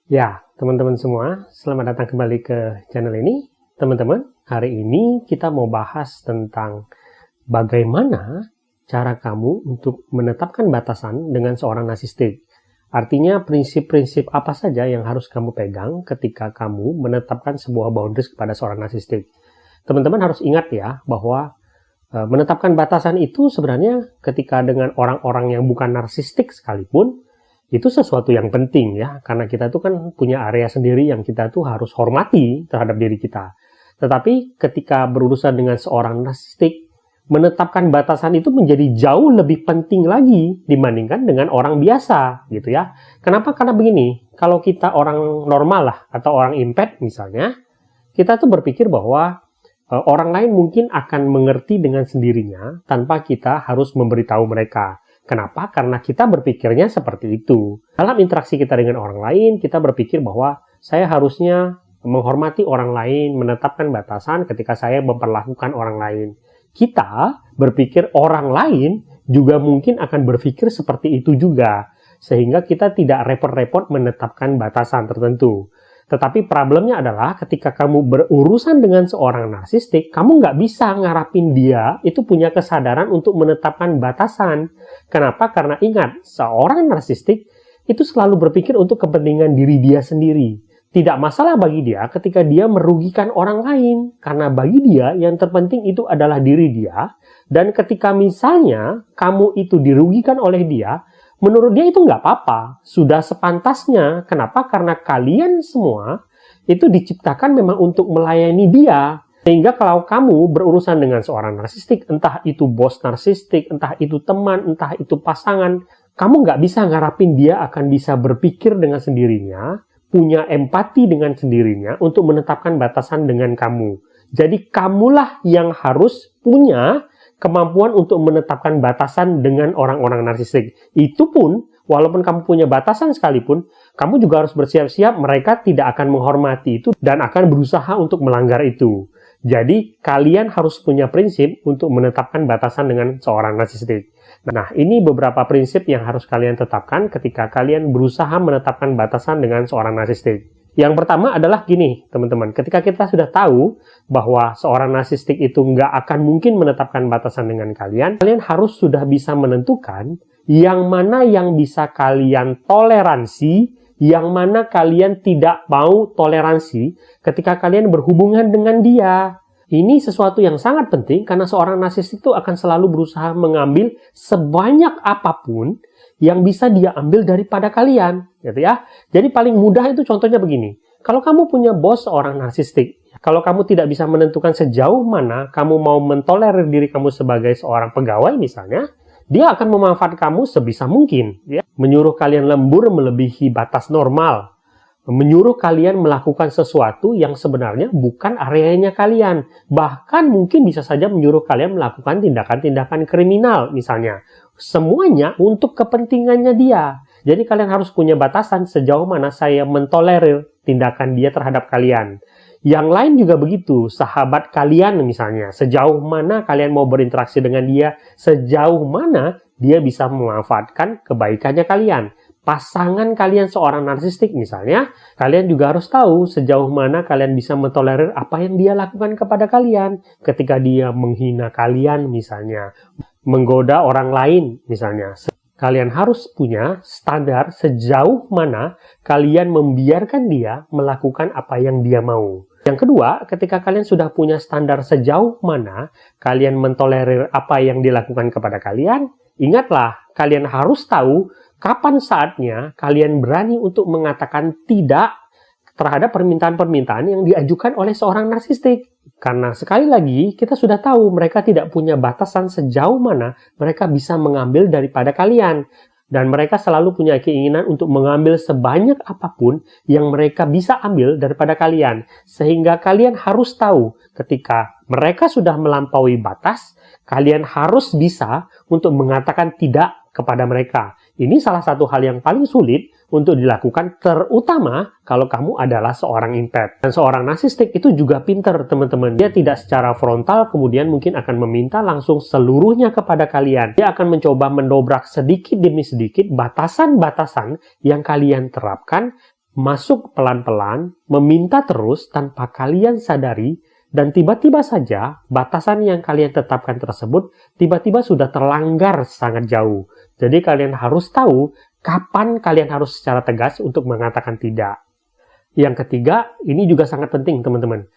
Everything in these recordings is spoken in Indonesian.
Ya, teman-teman semua, selamat datang kembali ke channel ini. Teman-teman, hari ini kita mau bahas tentang bagaimana cara kamu untuk menetapkan batasan dengan seorang narsistik. Artinya, prinsip-prinsip apa saja yang harus kamu pegang ketika kamu menetapkan sebuah boundaries kepada seorang narsistik. Teman-teman harus ingat ya, bahwa menetapkan batasan itu sebenarnya ketika dengan orang-orang yang bukan narsistik sekalipun, itu sesuatu yang penting ya, karena kita tuh kan punya area sendiri yang kita tuh harus hormati terhadap diri kita. Tetapi ketika berurusan dengan seorang narsistik, menetapkan batasan itu menjadi jauh lebih penting lagi dibandingkan dengan orang biasa gitu ya. Kenapa? Karena begini, kalau kita orang normal lah atau orang impet misalnya, kita tuh berpikir bahwa orang lain mungkin akan mengerti dengan sendirinya tanpa kita harus memberitahu mereka. Kenapa? Karena kita berpikirnya seperti itu. Dalam interaksi kita dengan orang lain, kita berpikir bahwa saya harusnya menghormati orang lain, menetapkan batasan ketika saya memperlakukan orang lain. Kita berpikir orang lain juga mungkin akan berpikir seperti itu juga. Sehingga kita tidak repot-repot menetapkan batasan tertentu. Tetapi problemnya adalah ketika kamu berurusan dengan seorang narsistik, kamu nggak bisa ngarapin dia itu punya kesadaran untuk menetapkan batasan. Kenapa? Karena ingat, seorang narsistik itu selalu berpikir untuk kepentingan diri dia sendiri. Tidak masalah bagi dia ketika dia merugikan orang lain. Karena bagi dia yang terpenting itu adalah diri dia. Dan ketika misalnya kamu itu dirugikan oleh dia, menurut dia itu nggak apa-apa, sudah sepantasnya. Kenapa? Karena kalian semua itu diciptakan memang untuk melayani dia. Sehingga kalau kamu berurusan dengan seorang narsistik, entah itu bos narsistik, entah itu teman, entah itu pasangan, kamu nggak bisa ngarapin dia akan bisa berpikir dengan sendirinya, punya empati dengan sendirinya untuk menetapkan batasan dengan kamu. Jadi kamulah yang harus punya kemampuan untuk menetapkan batasan dengan orang-orang narsistik. Itu pun, walaupun kamu punya batasan sekalipun, kamu juga harus bersiap-siap mereka tidak akan menghormati itu dan akan berusaha untuk melanggar itu. Jadi, kalian harus punya prinsip untuk menetapkan batasan dengan seorang narsistik. Nah, ini beberapa prinsip yang harus kalian tetapkan ketika kalian berusaha menetapkan batasan dengan seorang narsistik. Yang pertama adalah gini, teman-teman. Ketika kita sudah tahu bahwa seorang narsistik itu nggak akan mungkin menetapkan batasan dengan kalian, kalian harus sudah bisa menentukan yang mana yang bisa kalian toleransi, yang mana kalian tidak mau toleransi ketika kalian berhubungan dengan dia. Ini sesuatu yang sangat penting karena seorang narsistik itu akan selalu berusaha mengambil sebanyak apapun yang bisa dia ambil daripada kalian, gitu ya. Jadi paling mudah itu contohnya begini. Kalau kamu punya bos seorang narsistik, kalau kamu tidak bisa menentukan sejauh mana kamu mau mentolerir diri kamu sebagai seorang pegawai misalnya, dia akan memanfaatkan kamu sebisa mungkin, ya. Menyuruh kalian lembur melebihi batas normal. Menyuruh kalian melakukan sesuatu yang sebenarnya bukan areanya kalian. Bahkan mungkin bisa saja menyuruh kalian melakukan tindakan-tindakan kriminal misalnya. Semuanya untuk kepentingannya dia. Jadi kalian harus punya batasan sejauh mana saya mentolerir tindakan dia terhadap kalian. Yang lain juga begitu, sahabat kalian misalnya. Sejauh mana kalian mau berinteraksi dengan dia, sejauh mana dia bisa memanfaatkan kebaikannya kalian. Pasangan kalian seorang narsistik misalnya, kalian juga harus tahu sejauh mana kalian bisa mentolerir apa yang dia lakukan kepada kalian. Ketika dia menghina kalian misalnya, menggoda orang lain misalnya. Kalian harus punya standar sejauh mana kalian membiarkan dia melakukan apa yang dia mau. Yang kedua, ketika kalian sudah punya standar sejauh mana kalian mentolerir apa yang dilakukan kepada kalian, ingatlah, kalian harus tahu kapan saatnya kalian berani untuk mengatakan tidak terhadap permintaan-permintaan yang diajukan oleh seorang narsistik. Karena sekali lagi, kita sudah tahu mereka tidak punya batasan sejauh mana mereka bisa mengambil daripada kalian. Dan mereka selalu punya keinginan untuk mengambil sebanyak apapun yang mereka bisa ambil daripada kalian. Sehingga kalian harus tahu ketika mereka sudah melampaui batas, kalian harus bisa untuk mengatakan tidak kepada mereka. Ini salah satu hal yang paling sulit untuk dilakukan, terutama kalau kamu adalah seorang impet. Dan seorang narsistik itu juga pinter, teman-teman. Dia tidak secara frontal kemudian mungkin akan meminta langsung seluruhnya kepada kalian. Dia akan mencoba mendobrak sedikit demi sedikit batasan-batasan yang kalian terapkan masuk pelan-pelan, meminta terus tanpa kalian sadari, dan tiba-tiba saja batasan yang kalian tetapkan tersebut tiba-tiba sudah terlanggar sangat jauh. Jadi kalian harus tahu kapan kalian harus secara tegas untuk mengatakan tidak. Yang ketiga, ini juga sangat penting teman-teman.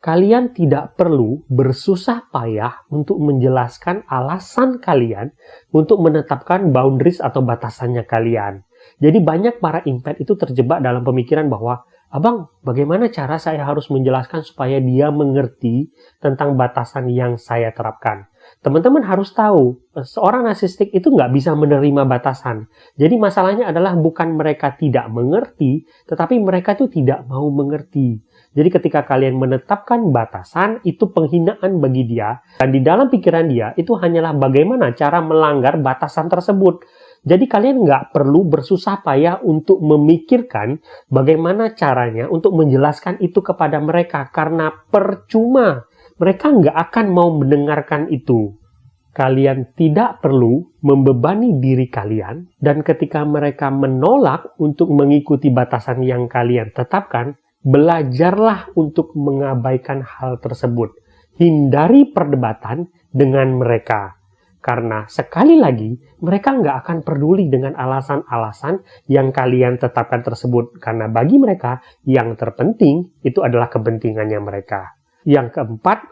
Kalian tidak perlu bersusah payah untuk menjelaskan alasan kalian untuk menetapkan boundaries atau batasannya kalian. Jadi banyak para impat itu terjebak dalam pemikiran bahwa, "Abang, bagaimana cara saya harus menjelaskan supaya dia mengerti tentang batasan yang saya terapkan?" Teman-teman harus tahu, seorang narsistik itu nggak bisa menerima batasan. Jadi masalahnya adalah bukan mereka tidak mengerti, tetapi mereka itu tidak mau mengerti. Jadi ketika kalian menetapkan batasan, itu penghinaan bagi dia. Dan di dalam pikiran dia, itu hanyalah bagaimana cara melanggar batasan tersebut. Jadi kalian nggak perlu bersusah payah untuk memikirkan bagaimana caranya untuk menjelaskan itu kepada mereka. Karena percuma. Mereka nggak akan mau mendengarkan itu. Kalian tidak perlu membebani diri kalian, dan ketika mereka menolak untuk mengikuti batasan yang kalian tetapkan, belajarlah untuk mengabaikan hal tersebut. Hindari perdebatan dengan mereka. Karena sekali lagi, mereka nggak akan peduli dengan alasan-alasan yang kalian tetapkan tersebut. Karena bagi mereka, yang terpenting itu adalah kepentingannya mereka. Yang keempat,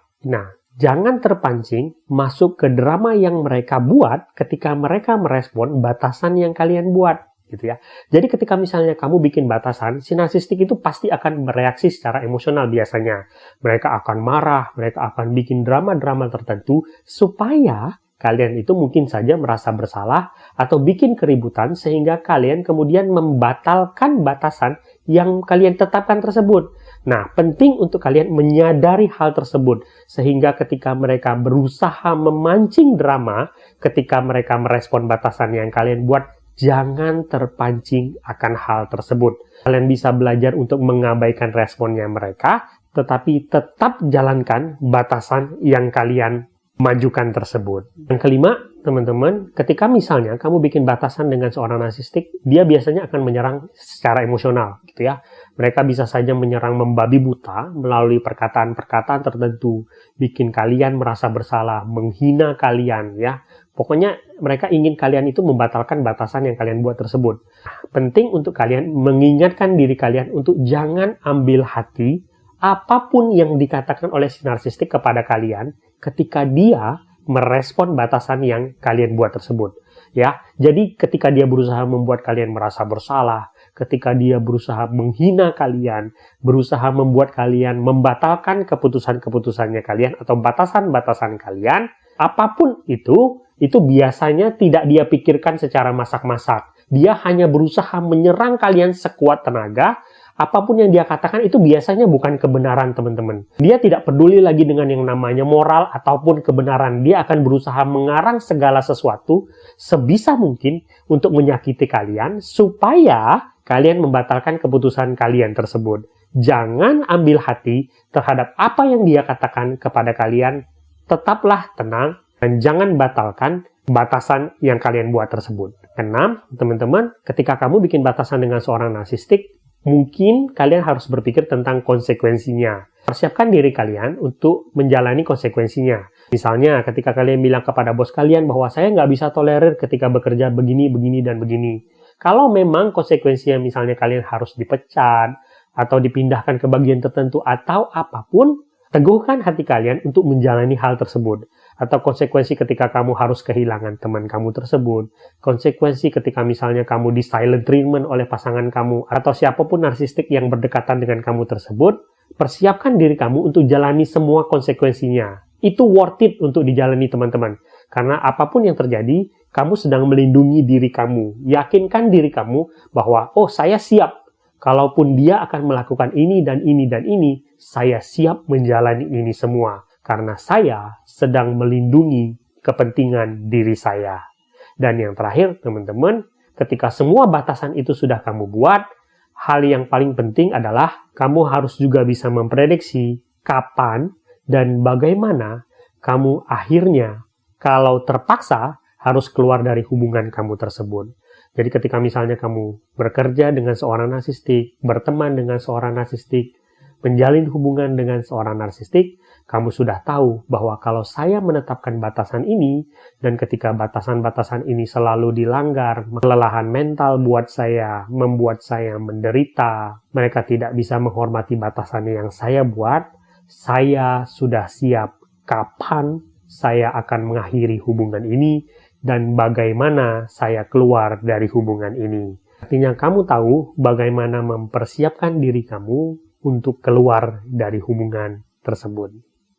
jangan terpancing masuk ke drama yang mereka buat ketika mereka merespon batasan yang kalian buat, gitu ya. Jadi ketika misalnya kamu bikin batasan, si narsistik itu pasti akan bereaksi secara emosional biasanya. Mereka akan marah, mereka akan bikin drama-drama tertentu supaya kalian itu mungkin saja merasa bersalah atau bikin keributan sehingga kalian kemudian membatalkan batasan yang kalian tetapkan tersebut. Nah, penting untuk kalian menyadari hal tersebut sehingga ketika mereka berusaha memancing drama, ketika mereka merespon batasan yang kalian buat, jangan terpancing akan hal tersebut. Kalian bisa belajar untuk mengabaikan responnya mereka, tetapi tetap jalankan batasan yang kalian majukan tersebut. Yang kelima, teman-teman, ketika misalnya kamu bikin batasan dengan seorang narsistik, dia biasanya akan menyerang secara emosional, gitu ya. Mereka bisa saja menyerang membabi buta melalui perkataan-perkataan tertentu, bikin kalian merasa bersalah, menghina kalian, ya. Pokoknya mereka ingin kalian itu membatalkan batasan yang kalian buat tersebut. Penting untuk kalian mengingatkan diri kalian untuk jangan ambil hati apapun yang dikatakan oleh si narsistik kepada kalian ketika dia merespon batasan yang kalian buat tersebut. Ya, jadi ketika dia berusaha membuat kalian merasa bersalah, ketika dia berusaha menghina kalian, berusaha membuat kalian membatalkan keputusan-keputusannya kalian atau batasan-batasan kalian, apapun itu biasanya tidak dia pikirkan secara masak-masak. Dia hanya berusaha menyerang kalian sekuat tenaga. Apapun yang dia katakan itu biasanya bukan kebenaran, teman-teman. Dia tidak peduli lagi dengan yang namanya moral ataupun kebenaran. Dia akan berusaha mengarang segala sesuatu sebisa mungkin untuk menyakiti kalian supaya kalian membatalkan keputusan kalian tersebut. Jangan ambil hati terhadap apa yang dia katakan kepada kalian. Tetaplah tenang dan jangan batalkan batasan yang kalian buat tersebut. Keenam, teman-teman, ketika kamu bikin batasan dengan seorang narsistik, mungkin kalian harus berpikir tentang konsekuensinya. Persiapkan diri kalian untuk menjalani konsekuensinya. Misalnya, ketika kalian bilang kepada bos kalian bahwa saya nggak bisa tolerir ketika bekerja begini, begini, dan begini. Kalau memang konsekuensinya misalnya kalian harus dipecat, atau dipindahkan ke bagian tertentu, atau apapun, teguhkan hati kalian untuk menjalani hal tersebut. Atau konsekuensi ketika kamu harus kehilangan teman kamu tersebut, konsekuensi ketika misalnya kamu di silent treatment oleh pasangan kamu, atau siapapun narsistik yang berdekatan dengan kamu tersebut, persiapkan diri kamu untuk jalani semua konsekuensinya. Itu worth it untuk dijalani, teman-teman. Karena apapun yang terjadi, kamu sedang melindungi diri kamu. Yakinkan diri kamu bahwa, oh, saya siap. Kalaupun dia akan melakukan ini dan ini dan ini, saya siap menjalani ini semua. Karena saya sedang melindungi kepentingan diri saya. Dan yang terakhir, teman-teman, ketika semua batasan itu sudah kamu buat, hal yang paling penting adalah kamu harus juga bisa memprediksi kapan dan bagaimana kamu akhirnya, kalau terpaksa, harus keluar dari hubungan kamu tersebut. Jadi ketika misalnya kamu bekerja dengan seorang narsistik, berteman dengan seorang narsistik, menjalin hubungan dengan seorang narsistik, kamu sudah tahu bahwa kalau saya menetapkan batasan ini, dan ketika batasan-batasan ini selalu dilanggar, kelelahan mental buat saya, membuat saya menderita, mereka tidak bisa menghormati batasan yang saya buat, saya sudah siap kapan saya akan mengakhiri hubungan ini, dan bagaimana saya keluar dari hubungan ini. Artinya kamu tahu bagaimana mempersiapkan diri kamu untuk keluar dari hubungan tersebut.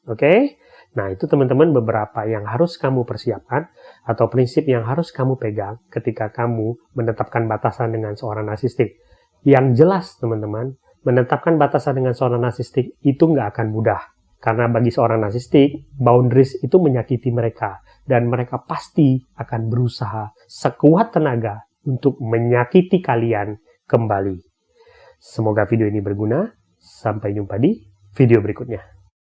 Oke? Nah, itu teman-teman beberapa yang harus kamu persiapkan atau prinsip yang harus kamu pegang ketika kamu menetapkan batasan dengan seorang narsistik. Yang jelas, teman-teman, menetapkan batasan dengan seorang narsistik itu nggak akan mudah. Karena bagi seorang narsistik, boundaries itu menyakiti mereka. Dan mereka pasti akan berusaha sekuat tenaga untuk menyakiti kalian kembali. Semoga video ini berguna. Sampai jumpa di video berikutnya.